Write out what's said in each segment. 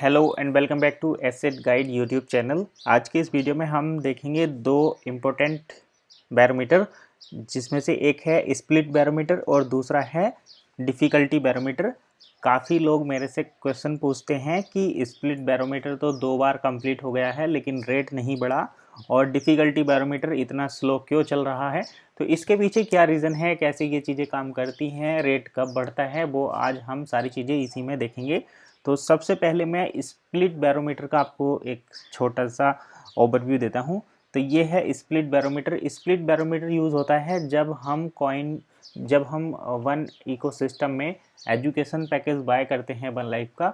Hello and welcome back to asset guide YouTube channel. आज के इस वीडियो में हम देखेंगे दो इम्पोर्टेंट बैरोमीटर, जिसमें से एक है स्प्लिट बैरोमीटर और दूसरा है डिफ़िकल्टी बैरोमीटर। काफ़ी लोग मेरे से क्वेश्चन पूछते हैं कि स्प्लिट बैरोमीटर तो 2 बार कंप्लीट हो गया है लेकिन रेट नहीं बढ़ा, और डिफ़िकल्टी बैरोमीटर इतना स्लो क्यों चल रहा है। तो इसके पीछे क्या रीज़न है, कैसे ये चीज़ें काम करती हैं, रेट कब बढ़ता है, वो आज हम सारी चीज़ें इसी में देखेंगे। तो सबसे पहले मैं स्प्लिट बैरोमीटर का आपको एक छोटा सा ओवरव्यू देता हूँ। तो ये है split barometer. Split barometer use होता है जब हम वन इकोसिस्टम में एजुकेशन पैकेज बाय करते हैं वन लाइफ का,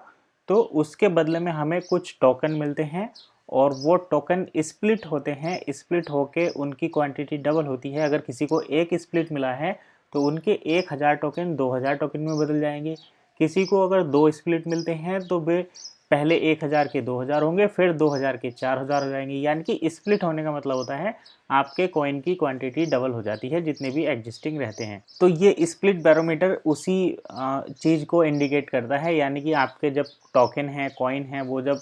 तो उसके बदले में हमें कुछ टोकन मिलते हैं और वो टोकन स्प्लिट होते हैं। स्प्लिट होके उनकी क्वांटिटी डबल होती है। अगर किसी को एक स्प्लिट मिला है तो उनके 1000 टोकन 2000 टोकन में बदल जाएंगे। किसी को अगर 2 स्प्लिट मिलते हैं तो वे पहले 1000 के 2000 होंगे, फिर 2000 के 4000 हो जाएंगे। यानी कि स्प्लिट होने का मतलब होता है आपके कॉइन की क्वांटिटी डबल हो जाती है जितने भी एग्जिस्टिंग रहते हैं। तो ये स्प्लिट बैरोमीटर उसी चीज़ को इंडिकेट करता है, यानी कि आपके जब टोकन है, कॉइन है, वो जब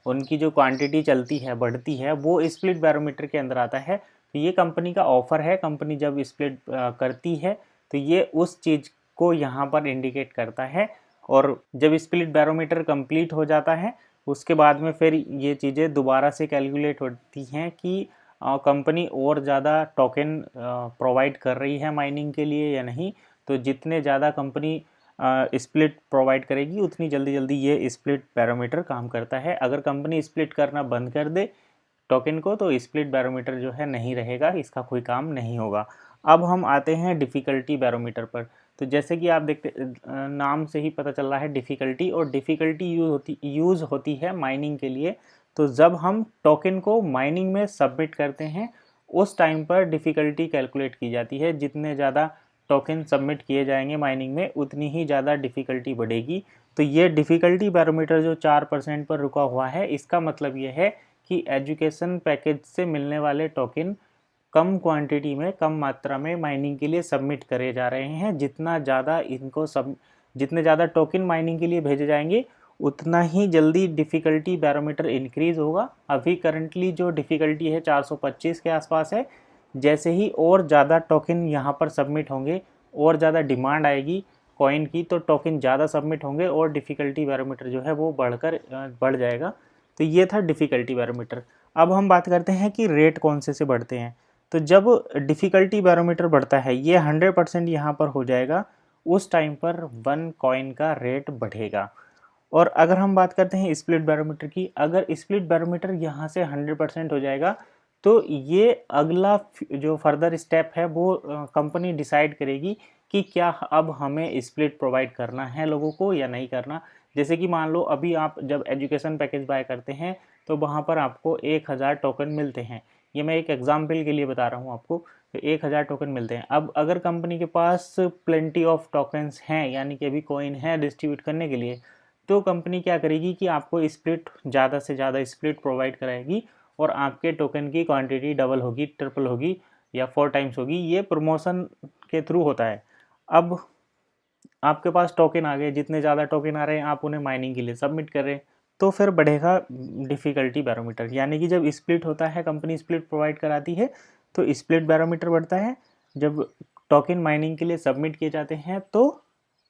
उनकी जो क्वांटिटी चलती है, बढ़ती है, वो स्प्लिट बैरोमीटर के अंदर आता है। तो ये कंपनी का ऑफर है। कंपनी जब स्प्लिट करती है तो ये उस चीज़ को यहाँ पर इंडिकेट करता है। और जब स्प्लिट बैरोमीटर कंप्लीट हो जाता है उसके बाद में फिर ये चीज़ें दोबारा से कैलकुलेट होती हैं कि कंपनी और ज़्यादा टोकन प्रोवाइड कर रही है माइनिंग के लिए या नहीं। तो जितने ज़्यादा कंपनी स्प्लिट प्रोवाइड करेगी उतनी जल्दी जल्दी ये स्प्लिट बैरोमीटर काम करता है। अगर कंपनी स्प्लिट करना बंद कर दे टोकन को तो स्प्लिट बैरोमीटर जो है नहीं रहेगा, इसका कोई काम नहीं होगा। अब हम आते हैं डिफ़िकल्टी बैरोमीटर पर। तो जैसे कि आप देखते नाम से ही पता चल रहा है डिफ़िकल्टी, और डिफ़िकल्टी यूज़ होती है माइनिंग के लिए। तो जब हम टोकन को माइनिंग में सबमिट करते हैं उस टाइम पर डिफ़िकल्टी कैलकुलेट की जाती है। जितने ज़्यादा टोकन सबमिट किए जाएंगे माइनिंग में उतनी ही ज़्यादा डिफ़िकल्टी बढ़ेगी। तो ये डिफ़िकल्टी बैरोमीटर जो 4% पर रुका हुआ है, इसका मतलब ये है कि एजुकेशन पैकेज से मिलने वाले टोकन कम क्वांटिटी में, कम मात्रा में माइनिंग के लिए सबमिट करे जा रहे हैं। जितने ज़्यादा टोकन माइनिंग के लिए भेजे जाएंगे उतना ही जल्दी डिफ़िकल्टी बैरोमीटर इंक्रीज़ होगा। अभी करंटली जो डिफ़िकल्टी है 425 के आसपास है। जैसे ही और ज़्यादा टोकन यहाँ पर सबमिट होंगे और ज़्यादा डिमांड आएगी कॉइन की, तो टोकन ज़्यादा सबमिट होंगे और डिफ़िकल्टी बैरोमीटर जो है वो बढ़ जाएगा। तो ये था डिफ़िकल्टी बैरोमीटर। अब हम बात करते हैं कि रेट कौन से बढ़ते हैं। तो जब डिफ़िकल्टी बैरोमीटर बढ़ता है, ये 100% यहाँ पर हो जाएगा, उस टाइम पर वन कॉइन का रेट बढ़ेगा। और अगर हम बात करते हैं स्प्लिट बैरोमीटर की, अगर स्प्लिट बैरोमीटर यहाँ से 100% हो जाएगा तो ये अगला जो फर्दर स्टेप है वो कंपनी डिसाइड करेगी कि क्या अब हमें स्प्लिट प्रोवाइड करना है लोगों को या नहीं करना। जैसे कि मान लो अभी आप जब एजुकेशन पैकेज बाय करते हैं तो वहाँ पर आपको 1000 टोकन मिलते हैं। ये मैं एक एग्जाम्पल के लिए बता रहा हूँ आपको। तो 1000 टोकन मिलते हैं। अब अगर कंपनी के पास प्लेंटी ऑफ टोकन्स हैं, यानी कि अभी कॉइन है डिस्ट्रीब्यूट करने के लिए, तो कंपनी क्या करेगी कि आपको स्प्लिट ज़्यादा से ज़्यादा स्प्लिट प्रोवाइड कराएगी और आपके टोकन की क्वांटिटी डबल होगी, ट्रिपल होगी या 4 टाइम्स होगी। ये प्रमोशन के थ्रू होता है। अब आपके पास टोकन आ गए, जितने ज़्यादा टोकन आ रहे हैं आप उन्हें माइनिंग के लिए सबमिट कर रहे हैं, तो फिर बढ़ेगा डिफ़िकल्टी बैरोमीटर। यानी कि जब स्प्लिट होता है, कंपनी स्प्लिट प्रोवाइड कराती है तो स्प्लिट बैरोमीटर बढ़ता है। जब टोकन माइनिंग के लिए सबमिट किए जाते हैं तो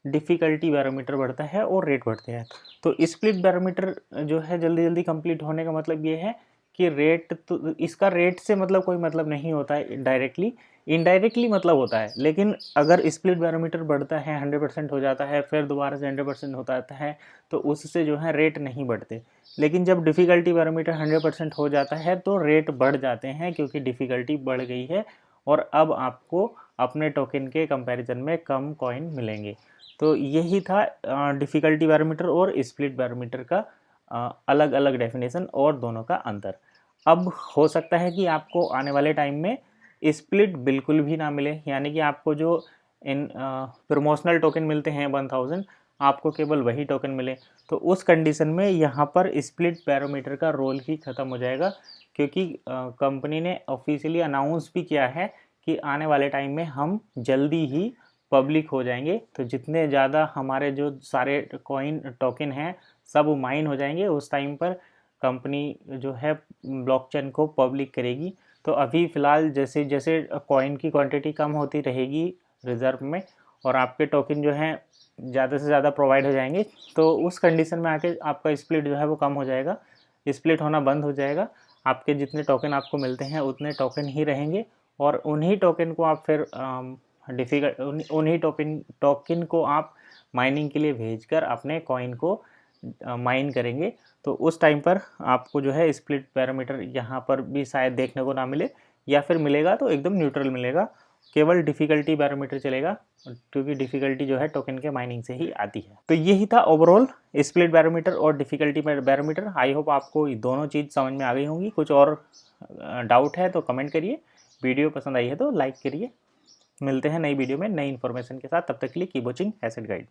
डिफ़िकल्टी बैरोमीटर बढ़ता है और रेट बढ़ते हैं। तो स्प्लिट बैरोमीटर जो है जल्दी जल्दी कंप्लीट होने का मतलब ये है कि रेट, तो इसका रेट से मतलब कोई मतलब नहीं होता है, डायरेक्टली इनडायरेक्टली मतलब होता है। लेकिन अगर स्प्लिट बैरोमीटर बढ़ता है, 100% हो जाता है, फिर दोबारा से 100% होता है, तो उससे जो है रेट नहीं बढ़ते। लेकिन जब डिफ़िकल्टी बैरोमीटर 100% हो जाता है तो रेट बढ़ जाते हैं, क्योंकि डिफ़िकल्टी बढ़ गई है और अब आपको अपने टोकन के कंपैरिजन में कम कॉइन मिलेंगे। तो यही था डिफ़िकल्टी बैरोमीटर और स्प्लिट बैरोमीटर का अलग अलग डेफिनेशन और दोनों का अंतर। अब हो सकता है कि आपको आने वाले टाइम में स्प्लिट बिल्कुल भी ना मिले, यानी कि आपको जो इन प्रमोशनल टोकन मिलते हैं 1000, आपको केवल वही टोकन मिले। तो उस कंडीशन में यहाँ पर स्प्लिट बैरोमीटर का रोल ही ख़त्म हो जाएगा, क्योंकि कंपनी ने ऑफिशियली अनाउंस भी किया है कि आने वाले टाइम में हम जल्दी ही पब्लिक हो जाएंगे। तो जितने ज़्यादा हमारे जो सारे कॉइन टोकन हैं, सब माइन हो जाएंगे, उस टाइम पर कंपनी जो है ब्लॉकचेन को पब्लिक करेगी। तो अभी फ़िलहाल जैसे जैसे कॉइन की क्वांटिटी कम होती रहेगी रिज़र्व में और आपके टोकन जो हैं ज़्यादा से ज़्यादा प्रोवाइड हो जाएंगे, तो उस कंडीशन में आके आपका स्प्लिट जो है वो कम हो जाएगा, स्प्लिट होना बंद हो जाएगा। आपके जितने टोकन आपको मिलते हैं उतने टोकन ही रहेंगे और उन्हीं टोकन को आप फिर उन्हीं टोकन को आप माइनिंग के लिए भेजकर अपने कॉइन को माइन करेंगे। तो उस टाइम पर आपको जो है स्प्लिट पैरामीटर यहाँ पर भी शायद देखने को ना मिले, या फिर मिलेगा तो एकदम न्यूट्रल मिलेगा, केवल डिफ़िकल्टी पैरामीटर चलेगा, क्योंकि डिफ़िकल्टी जो है टोकन के माइनिंग से ही आती है। तो यही था ओवरऑल स्प्लिट पैरामीटर और डिफ़िकल्टी पैरामीटर। आई होप आपको दोनों चीज़ समझ में आ गई होंगी। कुछ और डाउट है तो कमेंट करिए, वीडियो पसंद आई है तो लाइक करिए। मिलते हैं नई वीडियो में नई इन्फॉर्मेशन के साथ, तब तक के लिए कीप वॉचिंग एसेट गाइड।